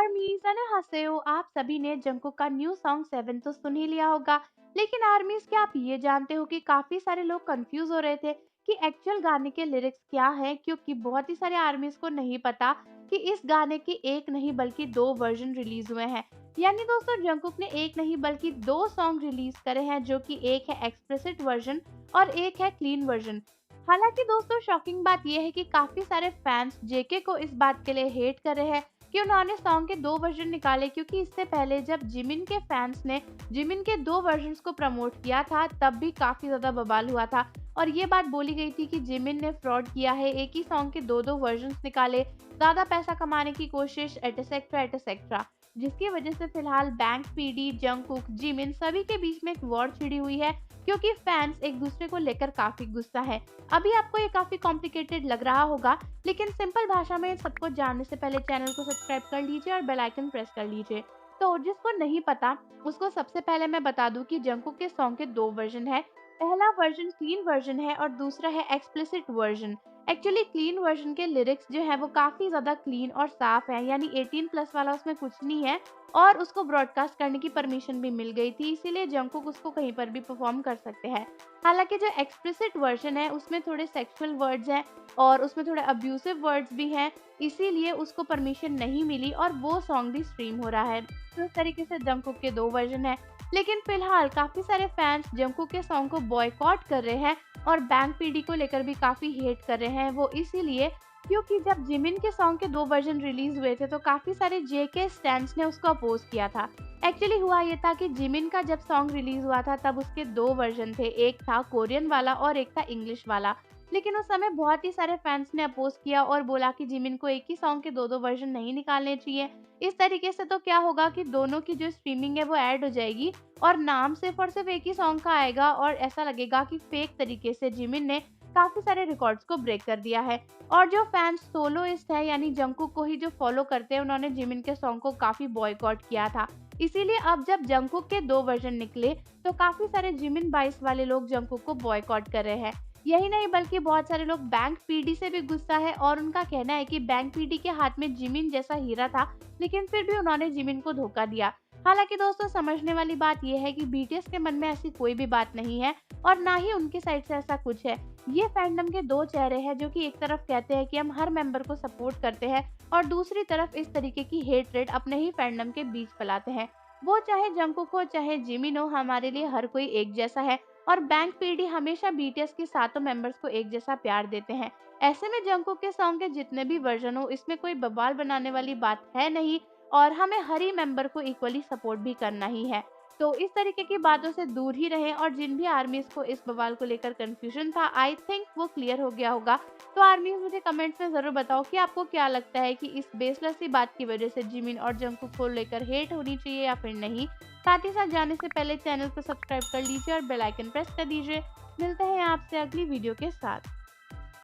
आर्मीज हसेओ, आप सभी ने जंकुक का न्यू सॉन्ग 7 तो सुन ही लिया होगा। लेकिन आर्मीज, क्या आप ये जानते हो कि काफी सारे लोग कंफ्यूज हो रहे थे कि एक्चुअल गाने के लिरिक्स क्या हैं, क्योंकि बहुत ही सारे आर्मीज को नहीं पता कि इस गाने की एक नहीं बल्कि दो वर्जन रिलीज हुए हैं। यानी दोस्तों, जंकुक ने एक नहीं बल्कि दो सॉन्ग रिलीज करे हैं, जो कि एक है एक्सप्लिसिट वर्जन और एक है क्लीन वर्जन। हालांकि दोस्तों, शॉकिंग बात यह है कि काफी सारे फैंस जेके को इस बात के लिए हेट कर रहे हैं कि उन्होंने सॉन्ग के दो वर्जन निकाले, क्योंकि इससे पहले जब जिमिन के फैंस ने जिमिन के दो वर्जन्स को प्रमोट किया था, तब भी काफी ज्यादा बवाल हुआ था और ये बात बोली गई थी कि जिमिन ने फ्रॉड किया है, एक ही सॉन्ग के दो दो वर्जन्स निकाले, ज्यादा पैसा कमाने की कोशिश, एटसेट्रा एटसेट्रा। जिसकी वजह से फिलहाल बैंक पीडी, जंकुक, जिमिन सभी के बीच में एक वॉर छिड़ी हुई है, क्योंकि फैंस एक दूसरे को लेकर काफी गुस्सा है। अभी आपको ये काफी कॉम्प्लिकेटेड लग रहा होगा, लेकिन सिंपल भाषा में सबको जानने से पहले चैनल को सब्सक्राइब कर लीजिए और बेल आइकन प्रेस कर लीजिए। तो जिसको नहीं पता, उसको सबसे पहले मैं बता दूं कि जंकुक के सॉन्ग के दो वर्जन है। पहला वर्जन क्लीन वर्जन है और दूसरा है explicit version. Actually clean version के लिरिक्स जो है वो काफी ज्यादा क्लीन और साफ है, यानी 18 प्लस वाला उसमें कुछ नहीं है और उसको ब्रॉडकास्ट करने की परमिशन भी मिल गई थी, इसीलिए जंकुक उसको कहीं पर भी परफॉर्म कर सकते हैं। हालांकि जो एक्सप्लिसिट वर्जन है उसमें थोड़े सेक्सुअल वर्ड्स हैं और उसमें थोड़े अब्यूसिव वर्ड्स भी हैं, इसीलिए उसको परमिशन नहीं मिली और वो सॉन्ग भी स्ट्रीम हो रहा है। तो इस तरीके से जंकुक के दो वर्जन है। लेकिन फिलहाल काफी सारे फैंस जंकुक के सॉन्ग को बॉयकॉट कर रहे हैं और बैंक पीडी को लेकर भी काफी हेट कर रहे हैं। वो इसीलिए क्योंकि जब जिमिन के सॉन्ग के दो वर्जन रिलीज हुए थे, तो काफी सारे जेके स्टैंड्स ने उसको अपोज किया था। एक्चुअली हुआ ये था कि जिमिन का जब सॉन्ग रिलीज हुआ था, तब उसके दो वर्जन थे, एक था कोरियन वाला और एक था इंग्लिश वाला। लेकिन उस समय बहुत ही सारे फैंस ने अपोज किया और बोला कि जिमिन को एक ही सॉन्ग के दो दो वर्जन नहीं निकालने चाहिए। इस तरीके से तो क्या होगा कि दोनों की जो स्ट्रीमिंग है वो ऐड हो जाएगी और नाम सिर्फ और सिर्फ एक ही सॉन्ग का आएगा और ऐसा लगेगा कि फेक तरीके से जिमिन ने काफी सारे रिकॉर्ड्स को ब्रेक कर दिया है। और जो फैंस सोलोइस्ट है, यानी जंकुक को ही जो फॉलो करते हैं, उन्होंने जिमिन के सॉन्ग को काफी बॉयकॉट किया था। इसीलिए अब जब जंकुक के दो वर्जन निकले, तो काफी सारे जिमिन बाइस वाले लोग जंकुक को बॉयकॉट कर रहे हैं। यही नहीं बल्कि बहुत सारे लोग बैंक पीडी से भी गुस्सा है और उनका कहना है कि बैंक पीडी के हाथ में जिमिन जैसा हीरा था, लेकिन फिर भी उन्होंने जिमिन को धोखा दिया। हालांकि दोस्तों, समझने वाली बात यह है कि बीटीएस के मन में ऐसी कोई भी बात नहीं है और ना ही उनकी साइड से ऐसा कुछ है। ये फैंडम के दो चेहरे हैं, जो कि एक तरफ कहते हैं कि हम हर मेंबर को सपोर्ट करते हैं और दूसरी तरफ इस तरीके की हेटरेट अपने ही फैंडम के बीच फैलाते हैं। वो चाहे जंकुक हो चाहे जिमिन हो, हमारे लिए हर कोई एक जैसा है और बैंक पीडी हमेशा बीटीएस के सातों मेंबर्स को एक जैसा प्यार देते हैं। ऐसे में जंकुक के सॉन्ग के जितने भी वर्जन हो, इसमें कोई बवाल बनाने वाली बात है नहीं और हमें हर ही मेंबर को इक्वली सपोर्ट भी करना ही है। तो इस तरीके की बातों से दूर ही रहें और जिन भी आर्मीज को इस बवाल को लेकर कंफ्यूजन था, आई थिंक वो क्लियर हो गया होगा। तो आर्मीज, मुझे कमेंट्स में जरूर बताओ कि आपको क्या लगता है कि इस बेसलेस सी बात की वजह से जिमिन और जंकुक को लेकर हेट होनी चाहिए या फिर नहीं। साथ ही साथ जाने से पहले चैनल को सब्सक्राइब कर लीजिए और बेल आइकन प्रेस कर दीजिए। मिलते हैं आपसे अगली वीडियो के साथ।